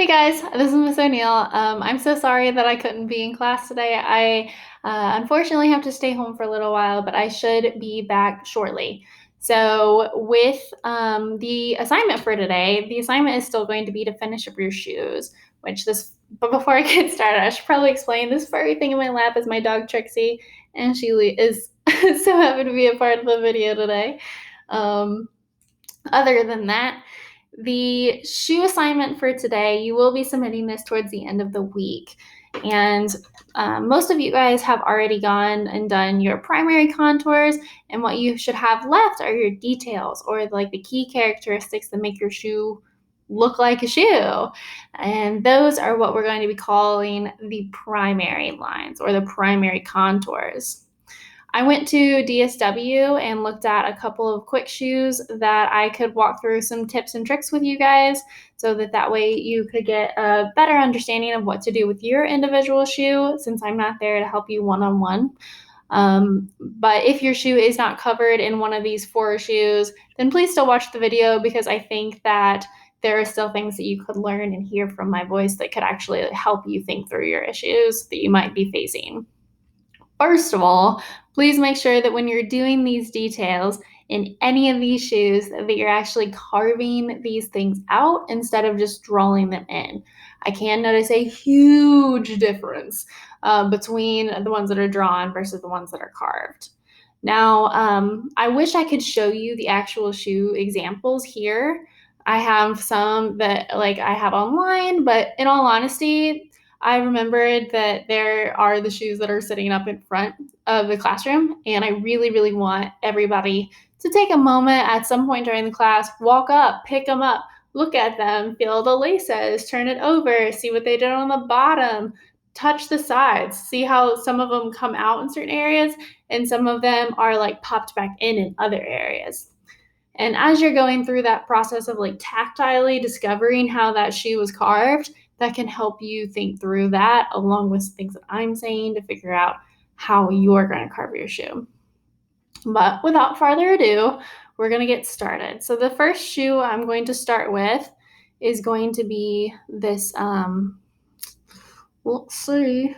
Hey guys, this is Miss O'Neill. I'm so sorry that I couldn't be in class today. I unfortunately have to stay home for a little while, but I should be back shortly. So, with the assignment for today, the assignment is still going to be to finish up your shoes, but before I get started, I should probably explain this furry thing in my lap is my dog Trixie, and she is so happy to be a part of the video today. Um, Other than that, the shoe assignment for today, you will be submitting this towards the end of the week. And most of you guys have already gone and done your primary contours, and what you should have left are your details or like the key characteristics that make your shoe look like a shoe. And those are what we're going to be calling the primary lines or the primary contours. I went to DSW and looked at a couple of quick shoes that I could walk through some tips and tricks with you guys so that way you could get a better understanding of what to do with your individual shoe since I'm not there to help you one-on-one. But if your shoe is not covered in one of these four shoes, then please still watch the video because I think that there are still things that you could learn and hear from my voice that could actually help you think through your issues that you might be facing. First of all, please make sure that when you're doing these details in any of these shoes that you're actually carving these things out instead of just drawing them in. I can notice a huge difference between the ones that are drawn versus the ones that are carved. Now, I wish I could show you the actual shoe examples here. I have some that I have online, but in all honesty, I remembered that there are the shoes that are sitting up in front of the classroom, and I really, really want everybody to take a moment at some point during the class, walk up, pick them up, look at them, feel the laces, turn it over, see what they did on the bottom, touch the sides, see how some of them come out in certain areas, and some of them are like popped back in other areas. And as you're going through that process of like tactilely discovering how that shoe was carved, that can help you think through that along with things that I'm saying to figure out how you're going to carve your shoe. But without further ado, we're going to get started. So the first shoe I'm going to start with is going to be this, let's see.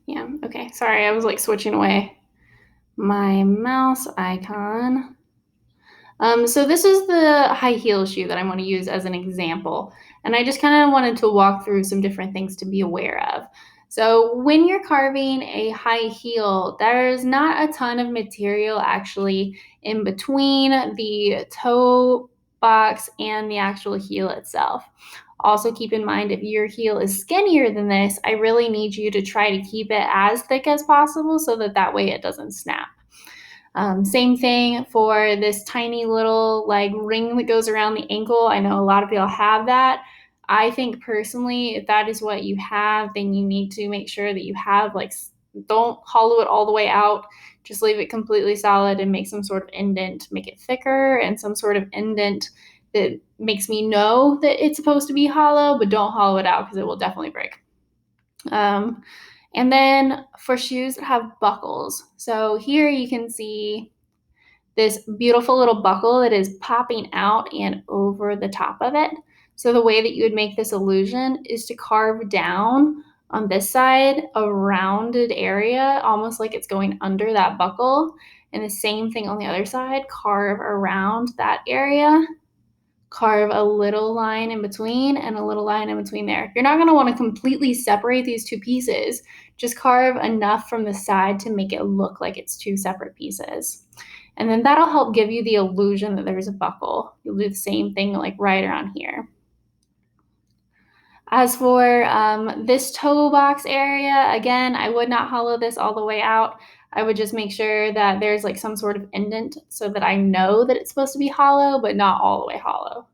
Yeah, okay. Sorry, I was like switching away my mouse icon. So this is the high heel shoe that I want to use as an example. And I just kind of wanted to walk through some different things to be aware of. So when you're carving a high heel, there's not a ton of material actually in between the toe box and the actual heel itself. Also keep in mind if your heel is skinnier than this, I really need you to try to keep it as thick as possible so that way it doesn't snap. Same thing for this tiny little like ring that goes around the ankle. I know a lot of people have that. I think personally, if that is what you have, then you need to make sure that you have don't hollow it all the way out. Just leave it completely solid and make some sort of indent, make it thicker and some sort of indent that makes me know that it's supposed to be hollow, but don't hollow it out because it will definitely break. And then for shoes that have buckles. So here you can see this beautiful little buckle that is popping out and over the top of it. So the way that you would make this illusion is to carve down on this side a rounded area, almost like it's going under that buckle. And the same thing on the other side, carve around that area, carve a little line in between and a little line in between there. You're not going to want to completely separate these two pieces. Just carve enough from the side to make it look like it's two separate pieces. And then that'll help give you the illusion that there's a buckle. You'll do the same thing like right around here. As for this toe box area, again, I would not hollow this all the way out. I would just make sure that there's like some sort of indent so that I know that it's supposed to be hollow, but not all the way hollow.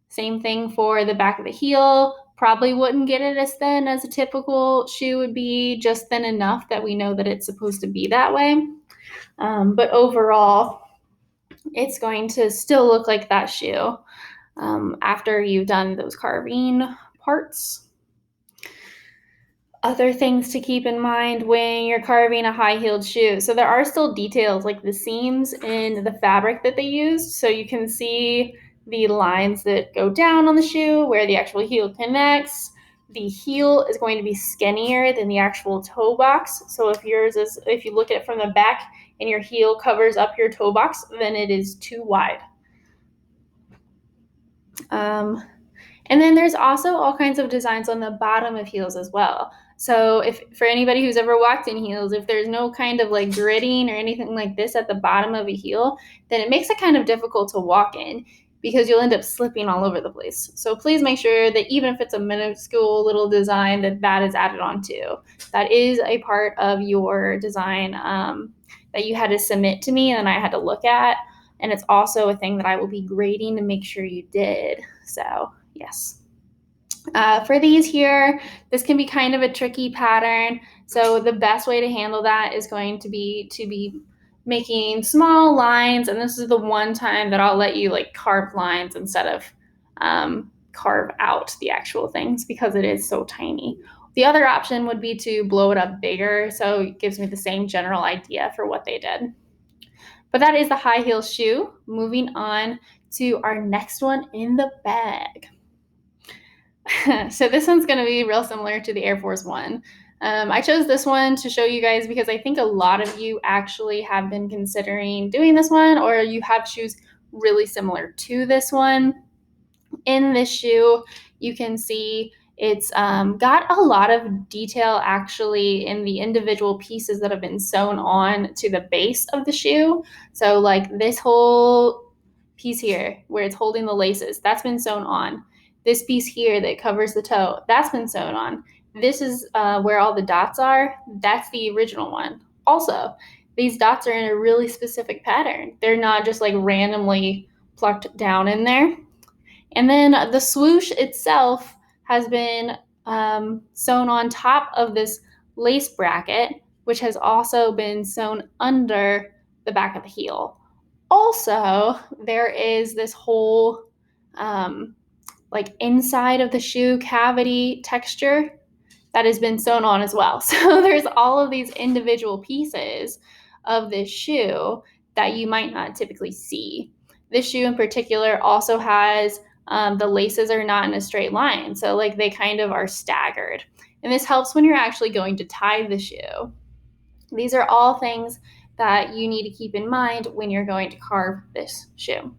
Same thing for the back of the heel. Probably wouldn't get it as thin as a typical shoe would be, just thin enough that we know that it's supposed to be that way. But overall, it's going to still look like that shoe after you've done those carving parts. Other things to keep in mind when you're carving a high-heeled shoe. So there are still details like the seams in the fabric that they used. So you can see the lines that go down on the shoe where the actual heel connects. The heel is going to be skinnier than the actual toe box. So if you look at it from the back and your heel covers up your toe box, then it is too wide. And then there's also all kinds of designs on the bottom of heels as well. So if for anybody who's ever walked in heels, if there's no kind of like gridding or anything like this at the bottom of a heel, then it makes it kind of difficult to walk in because you'll end up slipping all over the place. So please make sure that even if it's a minuscule little design, that is added on too. That is a part of your design that you had to submit to me and I had to look at. And it's also a thing that I will be grading to make sure you did. So yes. For these here, this can be kind of a tricky pattern. So the best way to handle that is going to be making small lines. And this is the one time that I'll let you like carve lines instead of carve out the actual things because it is so tiny. The other option would be to blow it up bigger. So it gives me the same general idea for what they did. But that is the high heel shoe. Moving on to our next one in the bag. So this one's going to be real similar to the Air Force One. I chose this one to show you guys because I think a lot of you actually have been considering doing this one, or you have shoes really similar to this one. In this shoe, you can see it's got a lot of detail actually in the individual pieces that have been sewn on to the base of the shoe. So like this whole piece here where it's holding the laces, that's been sewn on. This piece here that covers the toe, that's been sewn on. This is where all the dots are. That's the original one. Also, these dots are in a really specific pattern. They're not just like randomly plucked down in there. And then the swoosh itself has been sewn on top of this lace bracket, which has also been sewn under the back of the heel. Also, there is this whole like inside of the shoe cavity texture that has been sewn on as well. So there's all of these individual pieces of this shoe that you might not typically see. This shoe in particular also has the laces are not in a straight line. So like they kind of are staggered. And this helps when you're actually going to tie the shoe. These are all things that you need to keep in mind when you're going to carve this shoe.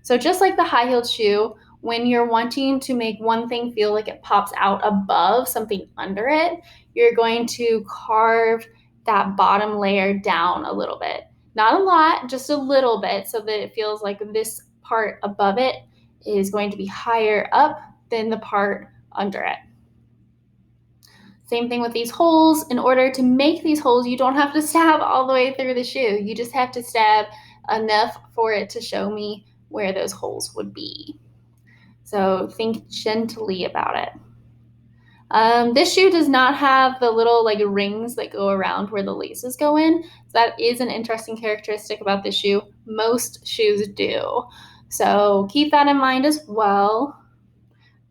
So just like the high-heeled shoe, when you're wanting to make one thing feel like it pops out above something under it, you're going to carve that bottom layer down a little bit. Not a lot, just a little bit so that it feels like this part above it is going to be higher up than the part under it. Same thing with these holes. In order to make these holes, you don't have to stab all the way through the shoe. You just have to stab enough for it to show me where those holes would be. So think gently about it. This shoe does not have the little like rings that go around where the laces go in. So that is an interesting characteristic about this shoe. Most shoes do. So keep that in mind as well.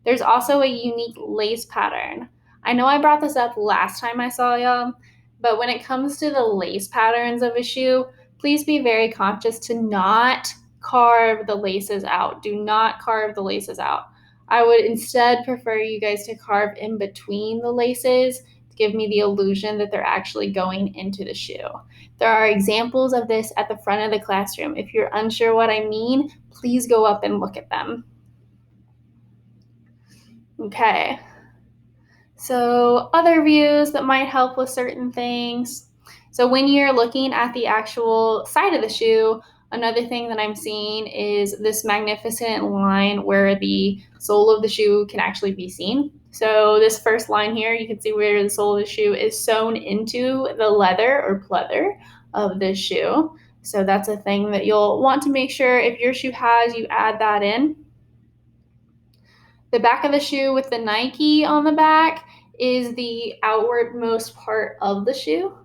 There's also a unique lace pattern. I know I brought this up last time I saw y'all, but when it comes to the lace patterns of a shoe, please be very conscious to not carve the laces out. Do not carve the laces out. I would instead prefer you guys to carve in between the laces to give me the illusion that they're actually going into the shoe. There are examples of this at the front of the classroom. If you're unsure what I mean, please go up and look at them. Okay. So other views that might help with certain things. So when you're looking at the actual side of the shoe, another thing that I'm seeing is this magnificent line where the sole of the shoe can actually be seen. So this first line here, you can see where the sole of the shoe is sewn into the leather or pleather of the shoe. So that's a thing that you'll want to make sure if your shoe has, you add that in. The back of the shoe with the Nike on the back is the outwardmost part of the shoe.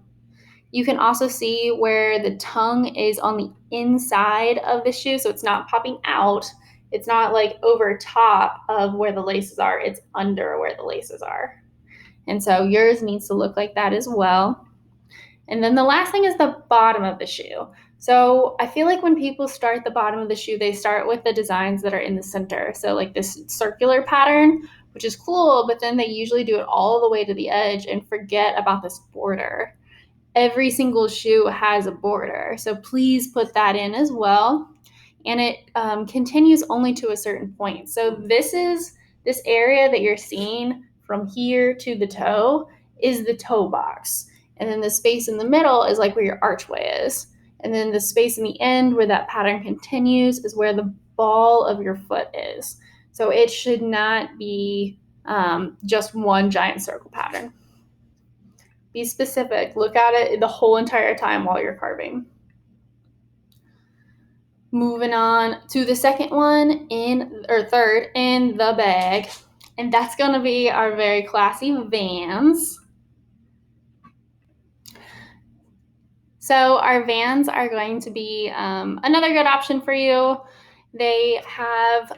You can also see where the tongue is on the inside of the shoe, so it's not popping out. It's not like over top of where the laces are, it's under where the laces are. And so yours needs to look like that as well. And then the last thing is the bottom of the shoe. So I feel like when people start the bottom of the shoe, they start with the designs that are in the center. So like this circular pattern, which is cool, but then they usually do it all the way to the edge and forget about this border. Every single shoe has a border. So please put that in as well. And it continues only to a certain point. So this area that you're seeing from here to the toe is the toe box. And then the space in the middle is like where your archway is. And then the space in the end where that pattern continues is where the ball of your foot is. So it should not be just one giant circle pattern. Be specific. Look at it the whole entire time while you're carving. Moving on to the second one third in the bag. And that's going to be our very classy Vans. So our Vans are going to be another good option for you. They have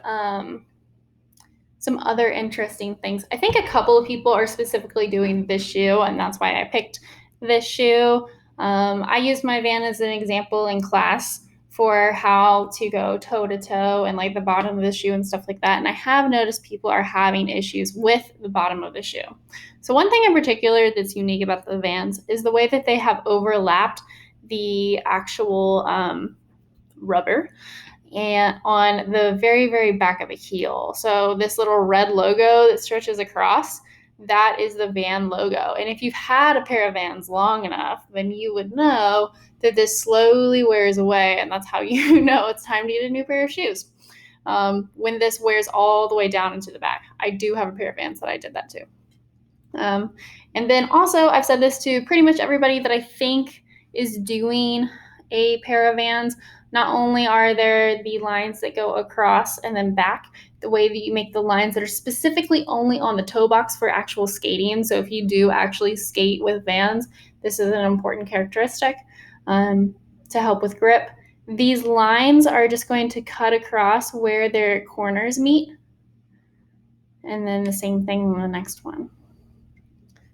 some other interesting things. I think a couple of people are specifically doing this shoe, and that's why I picked this shoe. I used my Van as an example in class for how to go toe to toe and like the bottom of the shoe and stuff like that. And I have noticed people are having issues with the bottom of the shoe. So one thing in particular that's unique about the Vans is the way that they have overlapped the actual rubber and on the very, very back of the heel. So this little red logo that stretches across, that is the Van logo. And if you've had a pair of Vans long enough, then you would know that this slowly wears away, and that's how you know it's time to get a new pair of shoes. When this wears all the way down into the back. I do have a pair of Vans that I did that too. And then also, I've said this to pretty much everybody that I think is doing a pair of Vans. Not only are there the lines that go across and then back, the way that you make the lines that are specifically only on the toe box for actual skating. So if you do actually skate with Vans, this is an important characteristic to help with grip. These lines are just going to cut across where their corners meet. And then the same thing on the next one.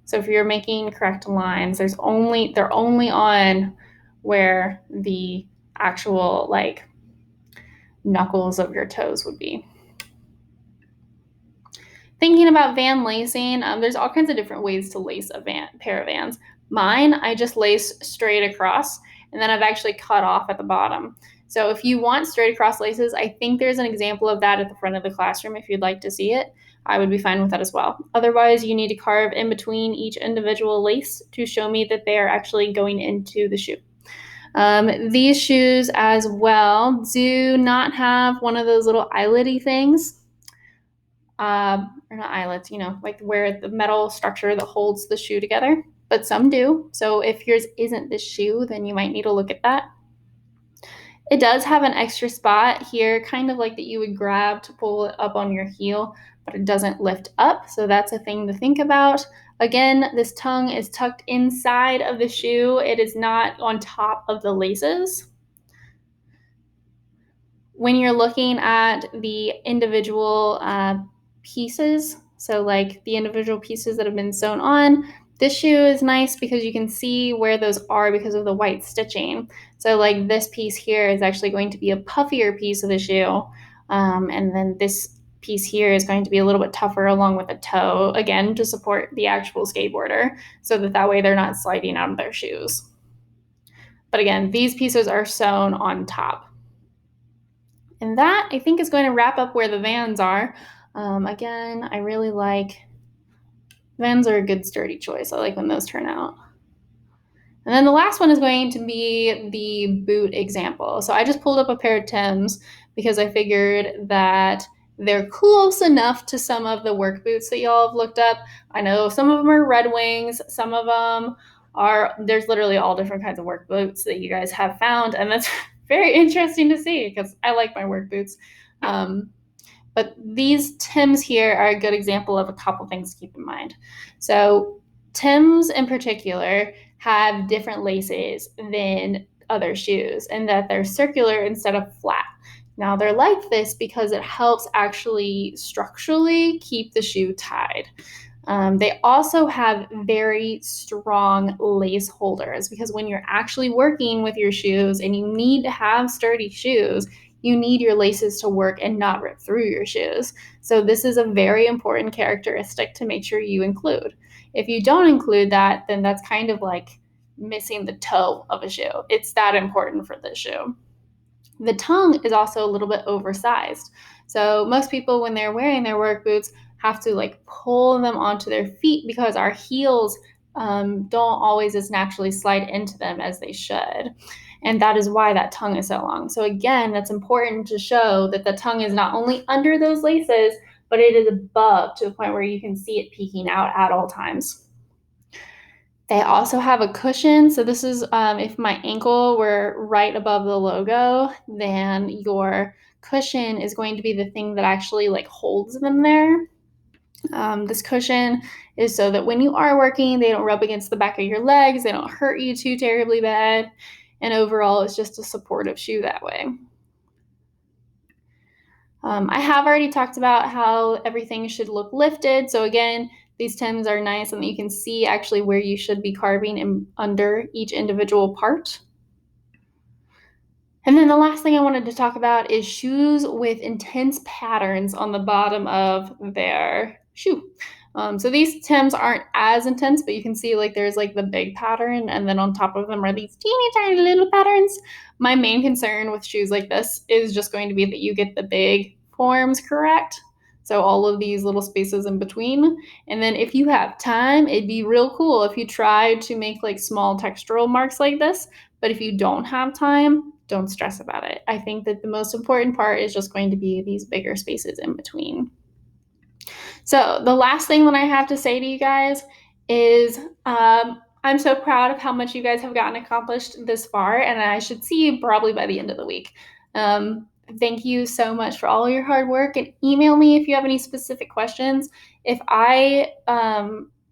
So if you're making correct lines, they're only on where the actual like knuckles of your toes would be. Thinking about Van lacing, there's all kinds of different ways to lace a pair of Vans. Mine, I just lace straight across, and then I've actually cut off at the bottom. So if you want straight across laces, I think there's an example of that at the front of the classroom if you'd like to see it. I would be fine with that as well. Otherwise, you need to carve in between each individual lace to show me that they are actually going into the shoe. These shoes as well do not have one of those little eyelet-y things. Or not eyelets, like where the metal structure that holds the shoe together, but some do. So if yours isn't the shoe, then you might need to look at that. It does have an extra spot here, kind of like that you would grab to pull it up on your heel, but it doesn't lift up. So that's a thing to think about. Again, this tongue is tucked inside of the shoe. It is not on top of the laces. When you're looking at the individual pieces, so like the individual pieces that have been sewn on, this shoe is nice because you can see where those are because of the white stitching. So like this piece here is actually going to be a puffier piece of the shoe. And then this piece here is going to be a little bit tougher along with the toe, again, to support the actual skateboarder so that way they're not sliding out of their shoes. But again, these pieces are sewn on top. And that, I think, is going to wrap up where the Vans are. Again, I really like, Vans are a good sturdy choice. I like when those turn out. And then the last one is going to be the boot example. So I just pulled up a pair of Tims because I figured that they're close enough to some of the work boots that y'all have looked up. I know some of them are Red Wings, some of them there's literally all different kinds of work boots that you guys have found, and that's very interesting to see because I like my work boots. But these Tims here are a good example of a couple things to keep in mind. So Tims in particular have different laces than other shoes and that they're circular instead of flat. Now they're like this because it helps actually structurally keep the shoe tied. They also have very strong lace holders because when you're actually working with your shoes and you need to have sturdy shoes, you need your laces to work and not rip through your shoes. So this is a very important characteristic to make sure you include. If you don't include that, then that's kind of like missing the toe of a shoe. It's that important for the shoe. The tongue is also a little bit oversized. So most people, when they're wearing their work boots, have to like pull them onto their feet because our heels don't always as naturally slide into them as they should. And that is why that tongue is so long. So again, that's important to show that the tongue is not only under those laces, but it is above to the point where you can see it peeking out at all times. They also have a cushion. So this is if my ankle were right above the logo, then your cushion is going to be the thing that actually like holds them there. This cushion is so that when you are working, they don't rub against the back of your legs, they don't hurt you too terribly bad, and overall, it's just a supportive shoe that way. I have already talked about how everything should look lifted. So again, these Tims are nice and you can see actually where you should be carving in, under each individual part. And then the last thing I wanted to talk about is shoes with intense patterns on the bottom of their shoe. So these Tims aren't as intense, but you can see like there's like the big pattern, and then on top of them are these teeny tiny little patterns. My main concern with shoes like this is just going to be that you get the big forms correct. So all of these little spaces in between. And then if you have time, it'd be real cool if you tried to make like small textural marks like this. But if you don't have time, don't stress about it. I think that the most important part is just going to be these bigger spaces in between. So the last thing that I have to say to you guys is I'm so proud of how much you guys have gotten accomplished this far, and I should see you probably by the end of the week. Thank you so much for all your hard work, and email me if you have any specific questions. If I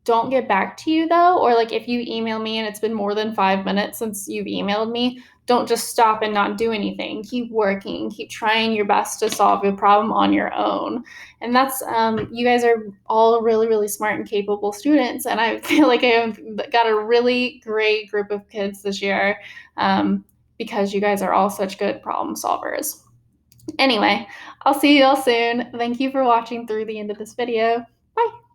don't get back to you though, or like if you email me and it's been more than 5 minutes since you've emailed me, don't just stop and not do anything. Keep working, keep trying your best to solve your problem on your own. And that's, you guys are all really, really smart and capable students. And I feel like I have got a really great group of kids this year because you guys are all such good problem solvers. Anyway, I'll see you all soon. Thank you for watching through the end of this video.